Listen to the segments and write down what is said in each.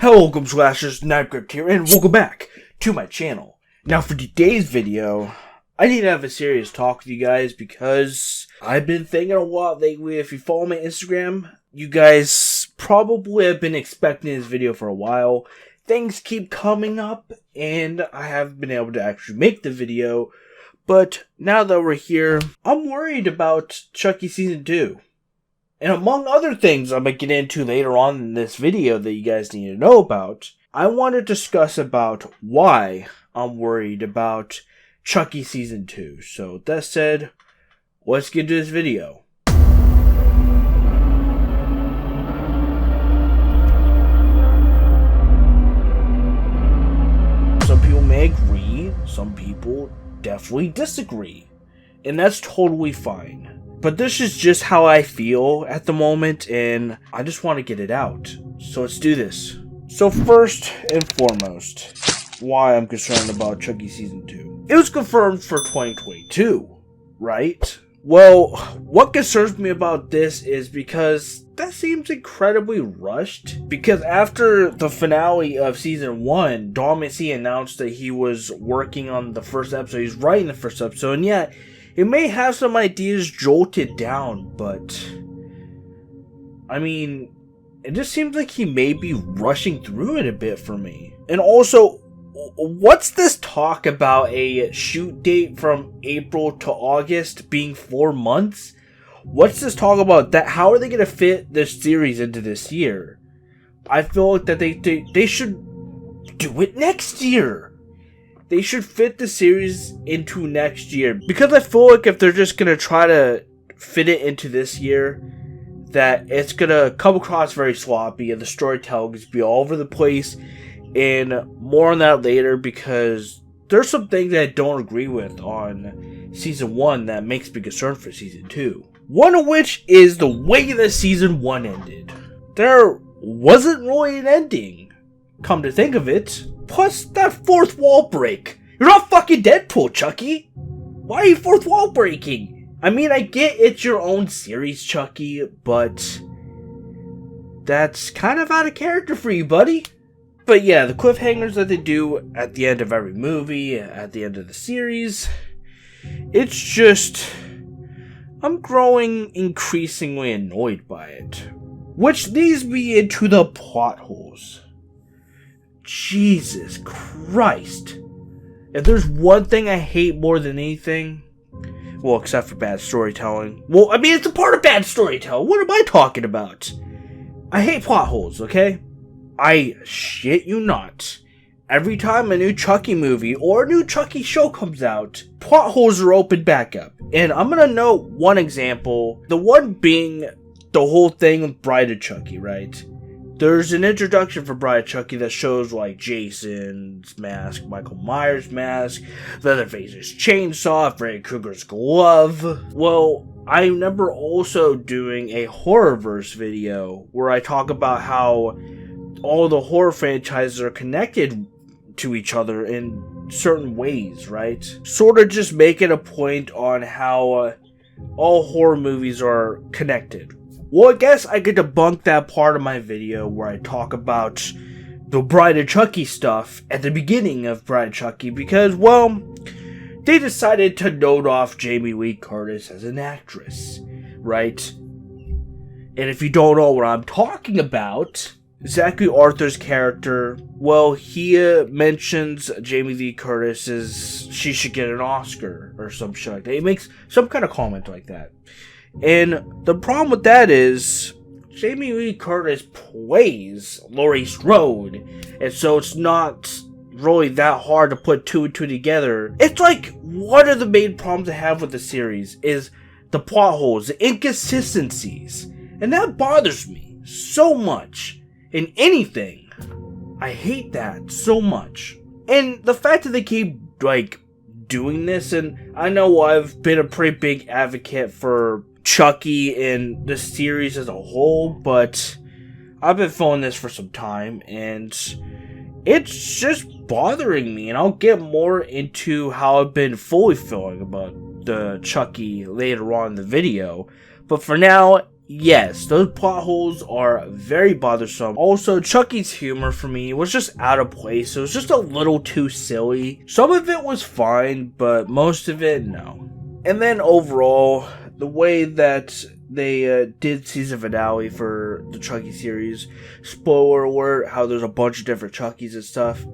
Hello, welcome slashers, Nightcrypt here, and welcome back to my channel. Now for today's video, I need to have a serious talk with you guys because I've been thinking a lot lately. If you follow my Instagram, you guys probably have been expecting this video for a while. Things keep coming up, and I haven't been able to actually make the video. But now that we're here, I'm worried about Chucky Season 2. And among other things I'm going to get into later on in this video that you guys need to know about, I want to discuss about why I'm worried about Chucky Season 2. So with that said, let's get into this video. Some people may agree, some people definitely disagree. And that's totally fine. But this is just how I feel at the moment, and I just want to get it out. So let's do this. So first and foremost, why I'm concerned about Chucky Season 2. It was confirmed for 2022, right? Well, what concerns me about this is because that seems incredibly rushed. Because after the finale of Season 1, Dom announced that he was working on the first episode. He's writing the first episode, and yet it may have some ideas jolted down, but I mean, it just seems like he may be rushing through it a bit for me. And also, what's this talk about a shoot date from April to August being 4 months? What's this talk about that? How are they going to fit this series into this year? I feel like that they should do it next year. They should fit the series into next year. Because I feel like if they're just going to try to fit it into this year, that it's going to come across very sloppy and the storytelling is going to be all over the place. And more on that later, because there's some things that I don't agree with on Season 1 that makes me concerned for Season 2. One of which is the way that Season 1 ended. There wasn't really an ending, come to think of it. Plus, that fourth wall break. You're not fucking Deadpool, Chucky. Why are you fourth wall breaking? I mean, I get it's your own series, Chucky, but that's kind of out of character for you, buddy. But yeah, the cliffhangers that they do at the end of every movie, at the end of the series, it's just, I'm growing increasingly annoyed by it. Which leads me into the plot holes. Jesus Christ. If there's one thing I hate more than anything, well, except for bad storytelling. Well, I mean, it's a part of bad storytelling. What am I talking about? I hate plot holes, okay? I shit you not. Every time a new Chucky movie or a new Chucky show comes out, plot holes are opened back up. And I'm gonna note one example. The one being the whole thing with Bride of Chucky, right? There's an introduction for Bride of Chucky that shows like Jason's mask, Michael Myers' mask, Leatherface's chainsaw, Freddy Krueger's glove. Well, I remember also doing a Horrorverse video where I talk about how all the horror franchises are connected to each other in certain ways, right? Sort of just making a point on how all horror movies are connected. Well, I guess I could debunk that part of my video where I talk about the Bride of Chucky stuff at the beginning of Bride of Chucky because, well, they decided to note off Jamie Lee Curtis as an actress, right? And if you don't know what I'm talking about, Zachary Arthur's character, well, he mentions Jamie Lee Curtis as she should get an Oscar or some shit like that. He makes some kind of comment like that. And the problem with that is, Jamie Lee Curtis plays Laurie Strode, and so it's not really that hard to put two and two together. It's like, one of the main problems I have with the series is the plot holes, the inconsistencies, and that bothers me so much in anything. I hate that so much. And the fact that they keep, like, doing this, and I know I've been a pretty big advocate for Chucky and the series as a whole, but I've been following this for some time, and it's just bothering me, and I'll get more into how I've been fully feeling about the Chucky later on in the video, but for now, yes, those plot holes are very bothersome. Also, Chucky's humor for me was just out of place. It was just a little too silly. Some of it was fine, but most of it, no. And then overall, the way that they did season finale for the Chucky series, spoiler alert, how there's a bunch of different Chuckies and stuff.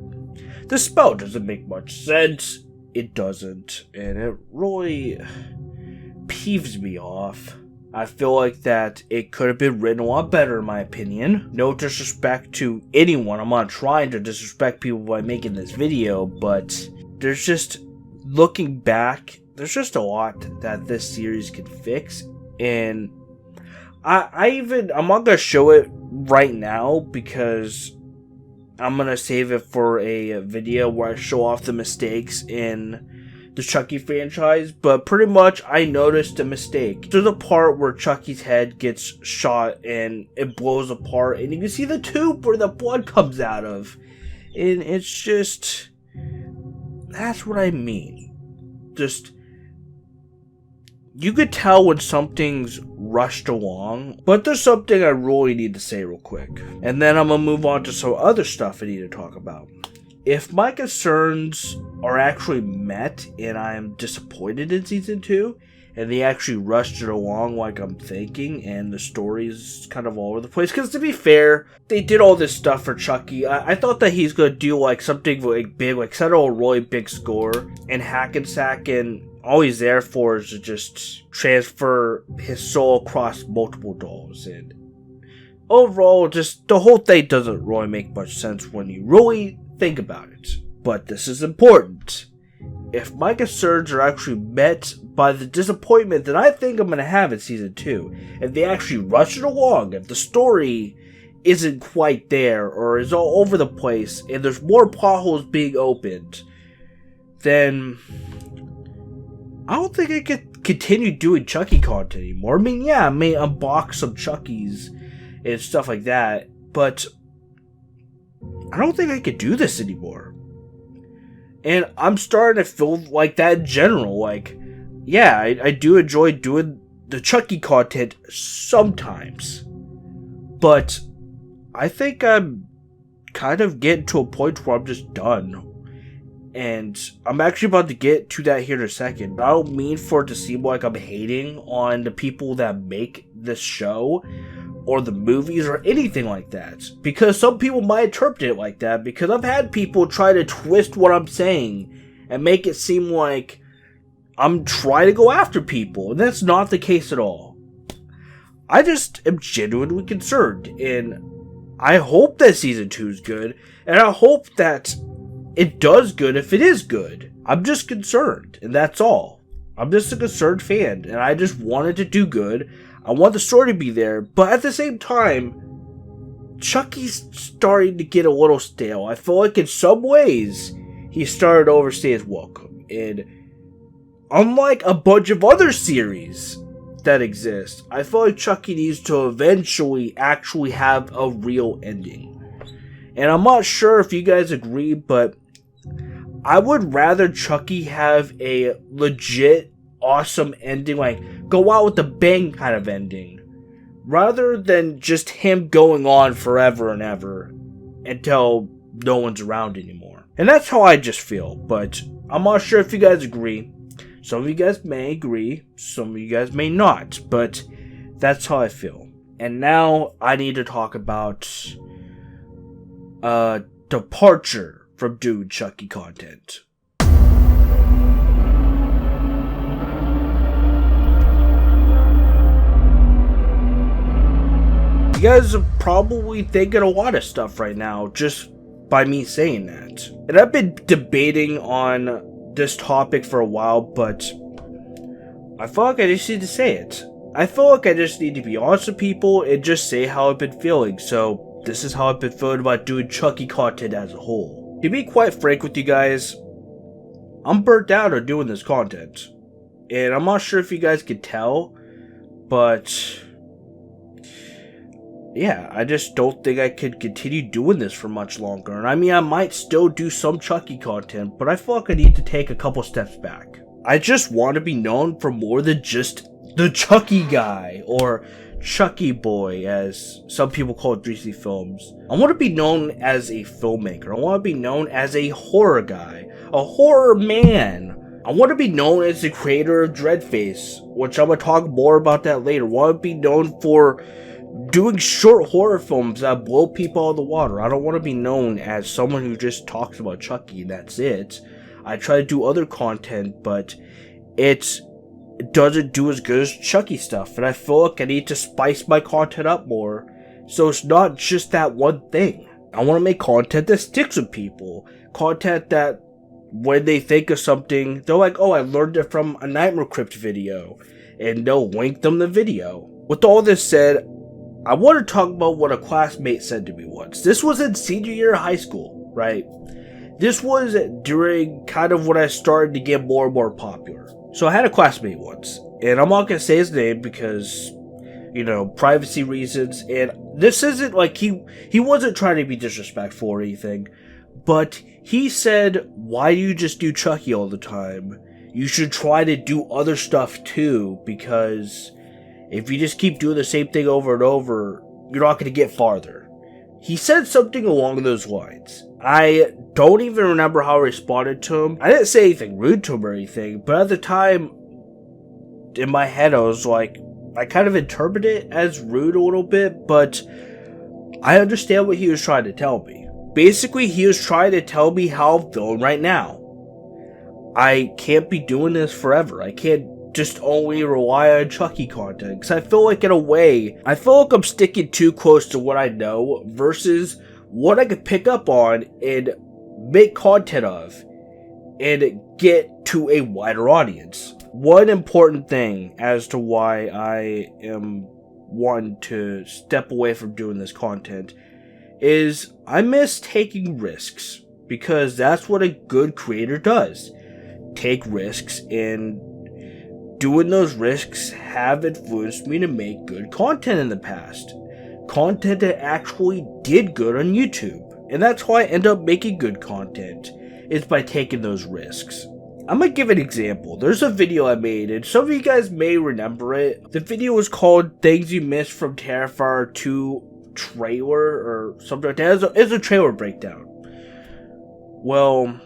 The spell doesn't make much sense. It doesn't, and it really peeves me off. I feel like that it could have been written a lot better, in my opinion. No disrespect to anyone. I'm not trying to disrespect people by making this video, but there's just, looking back, there's just a lot that this series can fix. And I'm not gonna show it right now because I'm gonna save it for a video where I show off the mistakes in the Chucky franchise, but pretty much I noticed a mistake. There's a part where Chucky's head gets shot and it blows apart, and you can see the tube where the blood comes out of. And it's just, that's what I mean. Just, you could tell when something's rushed along, but there's something I really need to say real quick. And then I'm gonna move on to some other stuff I need to talk about. If my concerns are actually met and I'm disappointed in season 2, and they actually rushed it along like I'm thinking, and the story is kind of all over the place, because to be fair, they did all this stuff for Chucky. I thought that he's going to do like something like big, like settle a really big score, and hack and sack, and all he's there for is to just transfer his soul across multiple dolls. And overall, just the whole thing doesn't really make much sense when you really think about it. But this is important. If my concerns are actually met by the disappointment that I think I'm going to have in season 2, if they actually rush it along, if the story isn't quite there or is all over the place and there's more plot holes being opened, then I don't think I could continue doing Chucky content anymore. I mean, yeah, I may unbox some Chuckies and stuff like that, but I don't think I could do this anymore. And I'm starting to feel like that in general. Like, yeah, I do enjoy doing the Chucky content sometimes, but I think I'm kind of getting to a point where I'm just done. And I'm actually about to get to that here in a second. I don't mean for it to seem like I'm hating on the people that make this show or the movies or anything like that, because some people might interpret it like that, because I've had people try to twist what I'm saying and make it seem like I'm trying to go after people, and that's not the case at all. I just am genuinely concerned, and I hope that season 2 is good, and I hope that it does good if it is good. I'm just concerned, and that's all. I'm just a concerned fan, and I just wanted to do good. I want the story to be there, but at the same time, Chucky's starting to get a little stale. I feel like in some ways, he started to overstay his welcome. And unlike a bunch of other series that exist, I feel like Chucky needs to eventually actually have a real ending. And I'm not sure if you guys agree, but I would rather Chucky have a legit awesome ending, like go out with a bang kind of ending, rather than just him going on forever and ever until no one's around anymore. And that's how I just feel, but I'm not sure if you guys agree. Some of you guys may agree, some of you guys may not, but that's how I feel. And now I need to talk about departure from doing Chucky content. You guys are probably thinking a lot of stuff right now just by me saying that. And I've been debating on this topic for a while, but I feel like I just need to say it. I feel like I just need to be honest with people and just say how I've been feeling. So this is how I've been feeling about doing Chucky content as a whole. To be quite frank with you guys, I'm burnt out on doing this content. And I'm not sure if you guys could tell, but yeah, I just don't think I could continue doing this for much longer. And I mean, I might still do some Chucky content, but I feel like I need to take a couple steps back. I just want to be known for more than just the Chucky guy, or Chucky boy, as some people call it 3C Films. I want to be known as a filmmaker. I want to be known as a horror guy, a horror man. I want to be known as the creator of Dreadface, which I'm going to talk more about that later. I want to be known for doing short horror films that blow people out of the water. I don't want to be known as someone who just talks about Chucky and that's it. I try to do other content, but it doesn't do as good as Chucky stuff, and I feel like I need to spice my content up more, so it's not just that one thing. I want to make content that sticks with people, content that when they think of something, they're like, oh, I learned it from a Nightmare Crypt video, and they'll link them the video. With all this said, I want to talk about what a classmate said to me once. This was in senior year of high school, right? This was during kind of when I started to get more and more popular. So I had a classmate once, and I'm not going to say his name because, privacy reasons, and this isn't like he wasn't trying to be disrespectful or anything, but he said, why do you just do Chucky all the time? You should try to do other stuff too, because if you just keep doing the same thing over and over, you're not going to get farther. He said something along those lines. I don't even remember how I responded to him. I didn't say anything rude to him or anything, but at the time, in my head, I was like, I kind of interpreted it as rude a little bit, but I understand what he was trying to tell me. Basically, he was trying to tell me how I'm feeling right now. I can't be doing this forever. I can't just only rely on Chucky content, because I feel like in a way, I feel like I'm sticking too close to what I know versus what I could pick up on and make content of and get to a wider audience. One important thing as to why I am wanting to step away from doing this content is I miss taking risks, because that's what a good creator does. Take risks, and doing those risks have influenced me to make good content in the past. Content that actually did good on YouTube. And that's how I end up making good content, is by taking those risks. I'm gonna give an example. There's a video I made, and some of you guys may remember it. The video was called Things You Missed from Terrifier 2 Trailer, or something like that. It's a trailer breakdown. Well,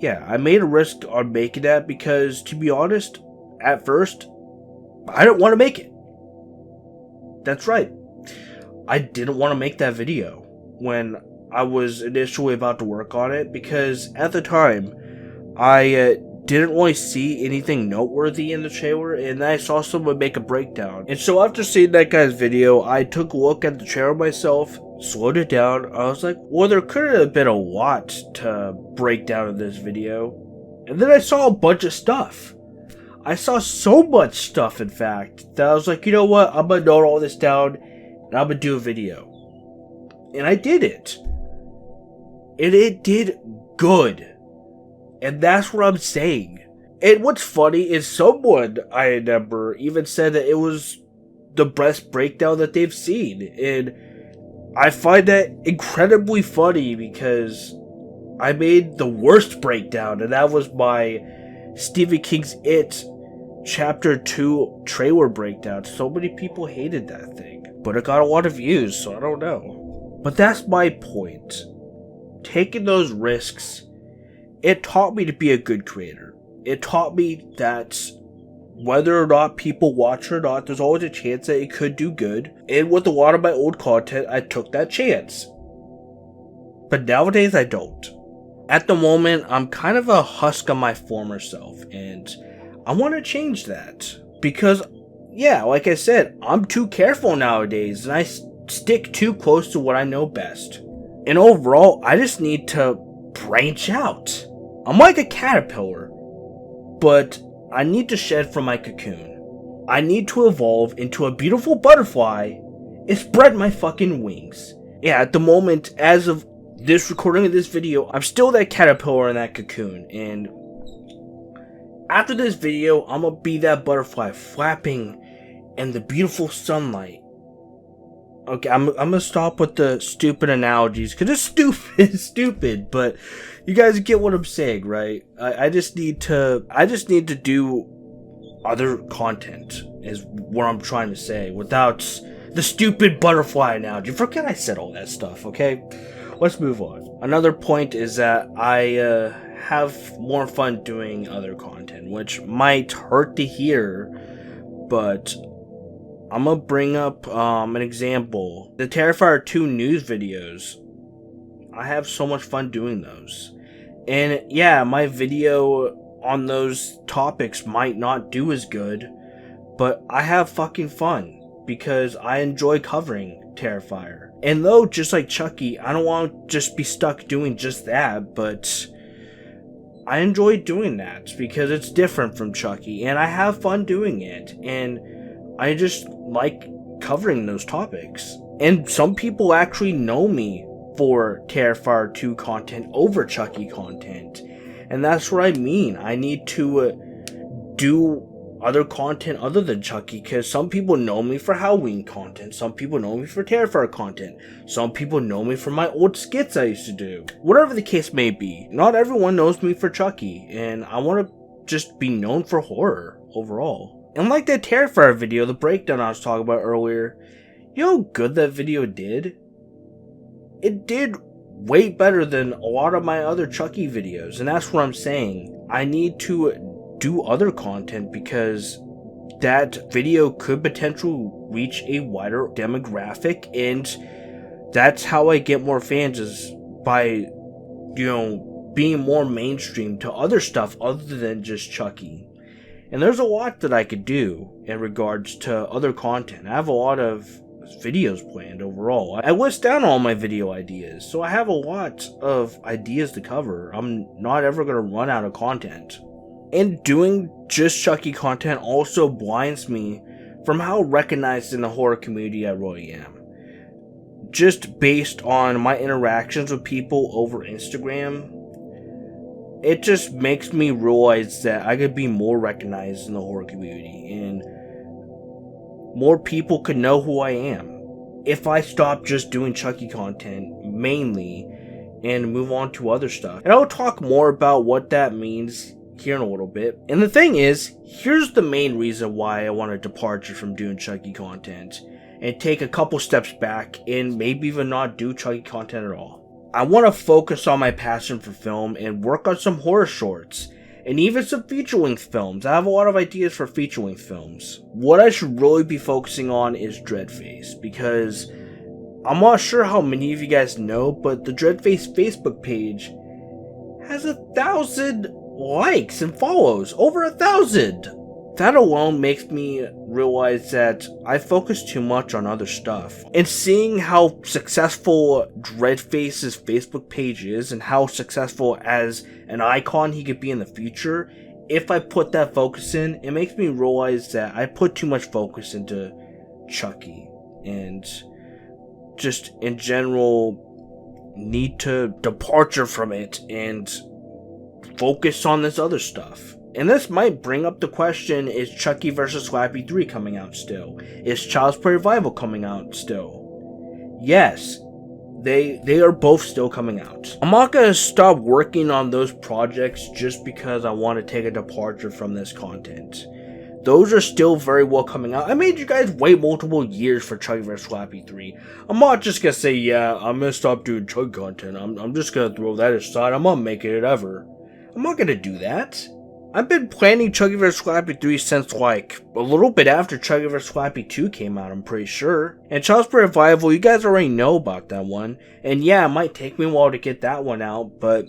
yeah, I made a risk on making that because, to be honest, at first, I didn't want to make it. That's right. I didn't want to make that video when I was initially about to work on it, because at the time, I didn't really see anything noteworthy in the trailer, and then I saw someone make a breakdown. And so after seeing that guy's video, I took a look at the trailer myself, slowed it down. I was like, well, there could have been a lot to break down in this video. And then I saw a bunch of stuff. I saw so much stuff, in fact, that I was like, you know what, I'm gonna note all this down, and I'm gonna do a video. And I did it. And it did good. And that's what I'm saying. And what's funny is someone, I remember, even said that it was the best breakdown that they've seen. And I find that incredibly funny, because I made the worst breakdown, and that was my Stephen King's It Chapter 2 trailer breakdown. So many people hated that thing, but it got a lot of views, so I don't know. But that's my point. Taking those risks, it taught me to be a good creator. It taught me that whether or not people watch or not, there's always a chance that it could do good. And with a lot of my old content, I took that chance. But nowadays, I don't. At the moment, I'm kind of a husk of my former self, and I want to change that. Because, yeah, like I said, I'm too careful nowadays, and I stick too close to what I know best. And overall, I just need to branch out. I'm like a caterpillar, but I need to shed from my cocoon. I need to evolve into a beautiful butterfly and spread my fucking wings. Yeah, at the moment, as of this recording of this video, I'm still that caterpillar in that cocoon, and after this video, I'm gonna be that butterfly flapping in the beautiful sunlight. Okay, I'm gonna stop with the stupid analogies, because it's stupid, but you guys get what I'm saying, right? I just need to do other content is what I'm trying to say without the stupid butterfly analogy. Forget I said all that stuff, okay? Let's move on. Another point is that I have more fun doing other content, which might hurt to hear, but I'm gonna bring up an example. The Terrifier 2 news videos. I have so much fun doing those. And yeah, my video on those topics might not do as good, but I have fucking fun because I enjoy covering Terrifier. And though, just like Chucky, I don't want to just be stuck doing just that, but I enjoy doing that because it's different from Chucky and I have fun doing it, and I just like covering those topics. And some people actually know me for Terrifier 2 content over Chucky content. And that's what I mean. I need to do other content other than Chucky, because some people know me for Halloween content, some people know me for Terrifier content, some people know me for my old skits I used to do. Whatever the case may be, not everyone knows me for Chucky, and I want to just be known for horror overall. And like that Terrifier video, the breakdown I was talking about earlier, you know how good that video did? It did way better than a lot of my other Chucky videos, and that's what I'm saying. I need to do other content because that video could potentially reach a wider demographic, and that's how I get more fans, is by, being more mainstream to other stuff other than just Chucky. And there's a lot that I could do in regards to other content. I have a lot of videos planned overall. I list down all my video ideas, so I have a lot of ideas to cover. I'm not ever going to run out of content. And doing just Chucky content also blinds me from how recognized in the horror community I really am. Just based on my interactions with people over Instagram, it just makes me realize that I could be more recognized in the horror community, and more people could know who I am if I stop just doing Chucky content mainly and move on to other stuff. And I'll talk more about what that means here in a little bit. And the thing is, here's the main reason why I want a departure from doing Chucky content and take a couple steps back and maybe even not do Chucky content at all. I want to focus on my passion for film and work on some horror shorts and even some feature-length films. I have a lot of ideas for feature-length films. What I should really be focusing on is Dreadface, because I'm not sure how many of you guys know, but the Dreadface Facebook page has 1,000 likes and follows. Over 1,000! That alone makes me realize that I focus too much on other stuff. And seeing how successful Dreadface's Facebook page is, and how successful as an icon he could be in the future, if I put that focus in, it makes me realize that I put too much focus into Chucky, and just in general need to departure from it and focus on this other stuff. And this might bring up the question, is Chucky vs. Slappy 3 coming out still? Is Child's Play Revival coming out still? Yes, they are both still coming out. I'm not going to stop working on those projects just because I want to take a departure from this content. Those are still very well coming out. I made you guys wait multiple years for Chucky vs. Slappy 3. I'm not just going to say, yeah, I'm going to stop doing Chucky content. I'm just going to throw that aside. I'm going to make it ever. I'm not going to do that. I've been planning Chucky vs. Slappy 3 since like a little bit after Chucky vs. Slappy 2 came out, I'm pretty sure. And Child's Play Revival, you guys already know about that one. And yeah, it might take me a while to get that one out, but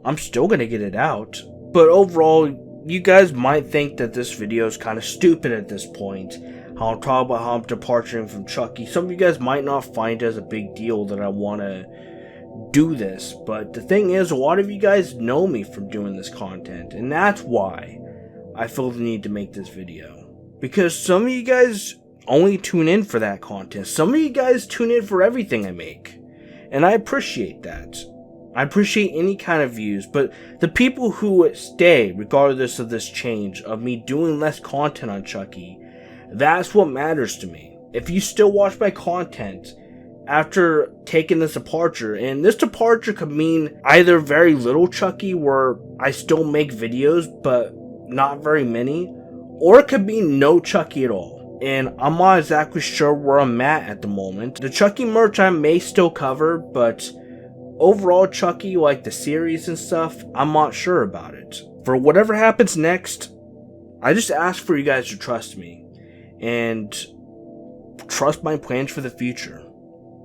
I'm still gonna get it out. But overall, you guys might think that this video is kind of stupid at this point. How I'm talking about how I'm departing from Chucky. Some of you guys might not find it as a big deal that I want to do this, but the thing is, a lot of you guys know me from doing this content, and that's why I feel the need to make this video. Because some of you guys only tune in for that content. Some of you guys tune in for everything I make, and I appreciate that. I appreciate any kind of views, but the people who stay, regardless of this change, of me doing less content on Chucky, that's what matters to me. If you still watch my content after taking this departure, and this departure could mean either very little Chucky, where I still make videos, but not very many, or it could be no Chucky at all. And I'm not exactly sure where I'm at the moment. The Chucky merch I may still cover, but overall Chucky, like the series and stuff, I'm not sure about it. For whatever happens next, I just ask for you guys to trust me and trust my plans for the future.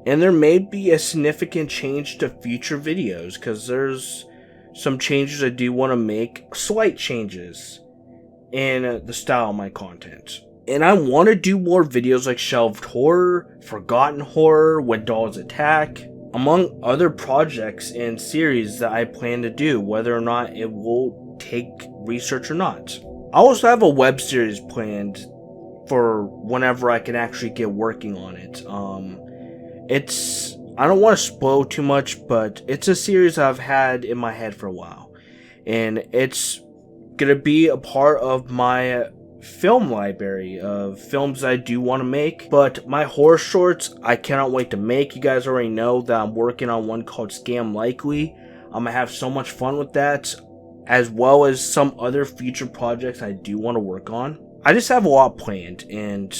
And there may be a significant change to future videos, because there's some changes I do want to make, slight changes in the style of my content. And I want to do more videos like Shelved Horror, Forgotten Horror, When Dolls Attack, among other projects and series that I plan to do, whether or not it will take research or not. I also have a web series planned for whenever I can actually get working on it. I don't want to spoil too much, but it's a series I've had in my head for a while. And it's going to be a part of my film library of films I do want to make. But my horror shorts, I cannot wait to make. You guys already know that I'm working on one called Scam Likely. I'm going to have so much fun with that, as well as some other future projects I do want to work on. I just have a lot planned, and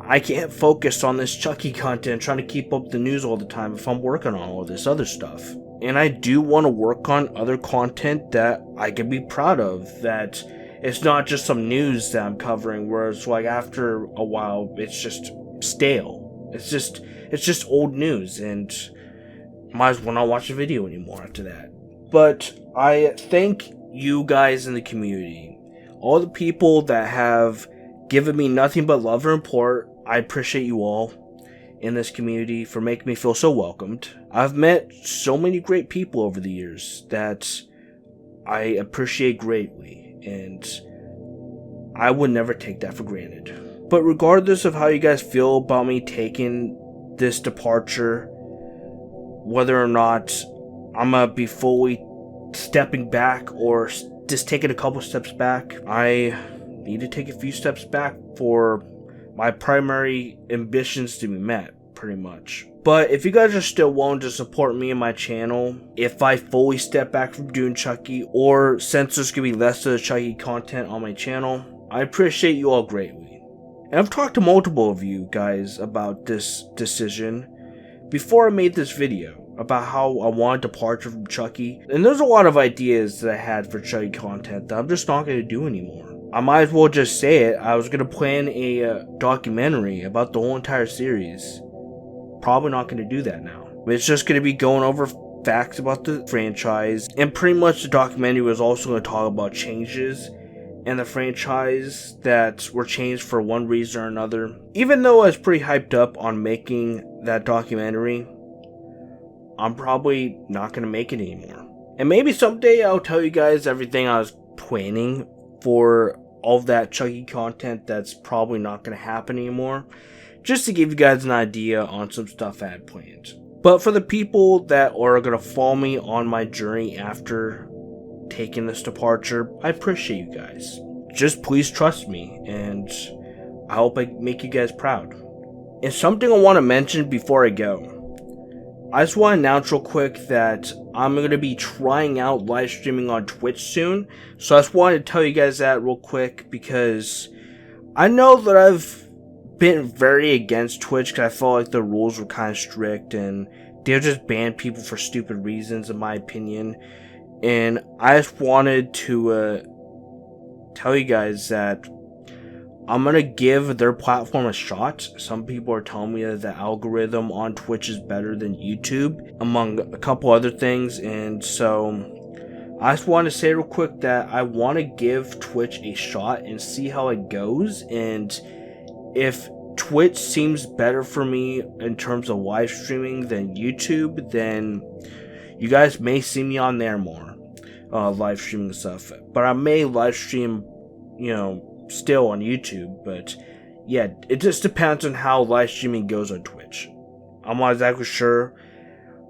I can't focus on this Chucky content trying to keep up the news all the time if I'm working on all this other stuff. And I do want to work on other content that I can be proud of, that it's not just some news that I'm covering where it's like after a while it's just stale. It's just old news, and might as well not watch a video anymore after that. But I thank you guys in the community, all the people that have given me nothing but love and support. I appreciate you all in this community for making me feel so welcomed. I've met so many great people over the years that I appreciate greatly, and I would never take that for granted. But regardless of how you guys feel about me taking this departure, whether or not I'm gonna be fully stepping back or just taking a couple steps back, I need to take a few steps back for my primary ambitions to be met, pretty much. But if you guys are still willing to support me and my channel, if I fully step back from doing Chucky, or since there's going to be less of the Chucky content on my channel, I appreciate you all greatly. And I've talked to multiple of you guys about this decision before I made this video, about how I wanted departure from Chucky. And there's a lot of ideas that I had for Chucky content that I'm just not going to do anymore. I might as well just say it. I was going to plan a documentary about the whole entire series. Probably not going to do that now. It's just going to be going over facts about the franchise. And pretty much the documentary was also going to talk about changes in the franchise that were changed for one reason or another. Even though I was pretty hyped up on making that documentary, I'm probably not going to make it anymore. And maybe someday I'll tell you guys everything I was planning for all of that Chucky content that's probably not going to happen anymore, just to give you guys an idea on some stuff I had planned. But for the people that are going to follow me on my journey after taking this departure, I appreciate you guys. Just please trust me, and I hope I make you guys proud. And something I want to mention before I go. I just want to announce real quick that I'm going to be trying out live streaming on Twitch soon. So I just wanted to tell you guys that real quick, because I know that I've been very against Twitch because I felt like the rules were kind of strict and they'll just ban people for stupid reasons, in my opinion. And I just wanted to tell you guys that I'm going to give their platform a shot. Some people are telling me that the algorithm on Twitch is better than YouTube, among a couple other things. And so I just want to say real quick that I want to give Twitch a shot and see how it goes. And if Twitch seems better for me in terms of live streaming than YouTube, then you guys may see me on there more, live streaming stuff. But I may live stream, still on YouTube, but yeah, it just depends on how live streaming goes on Twitch. I'm not exactly sure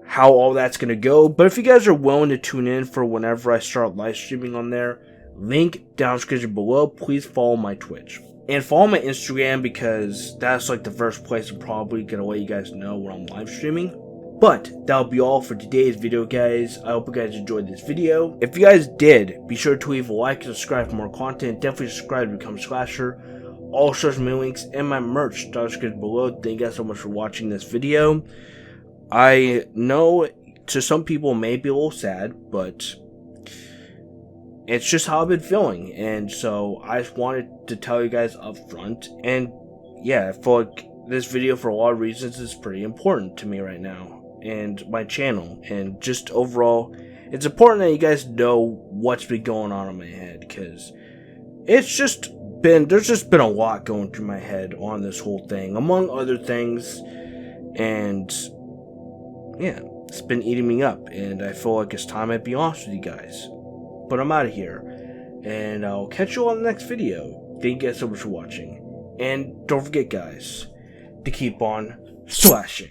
how all that's gonna go, but if you guys are willing to tune in for whenever I start live streaming on there, link down in the description below. Please follow my Twitch and follow my Instagram, because that's like the first place I'm probably gonna let you guys know when I'm live streaming. But that'll be all for today's video, guys. I hope you guys enjoyed this video. If you guys did, be sure to leave a like and subscribe for more content. Definitely subscribe to become a Slasher. All social media links and my merch description below. Thank you guys so much for watching this video. I know to some people it may be a little sad, but it's just how I've been feeling, and so I just wanted to tell you guys up front. And yeah, I feel like this video, for a lot of reasons, is pretty important to me right now, and my channel, and just overall, it's important that you guys know what's been going on in my head, because there's just been a lot going through my head on this whole thing, among other things, and yeah, it's been eating me up, and I feel like it's time I'd be honest with you guys. But I'm out of here, and I'll catch you on the next video. Thank you guys so much for watching, and don't forget, guys, to keep on slashing.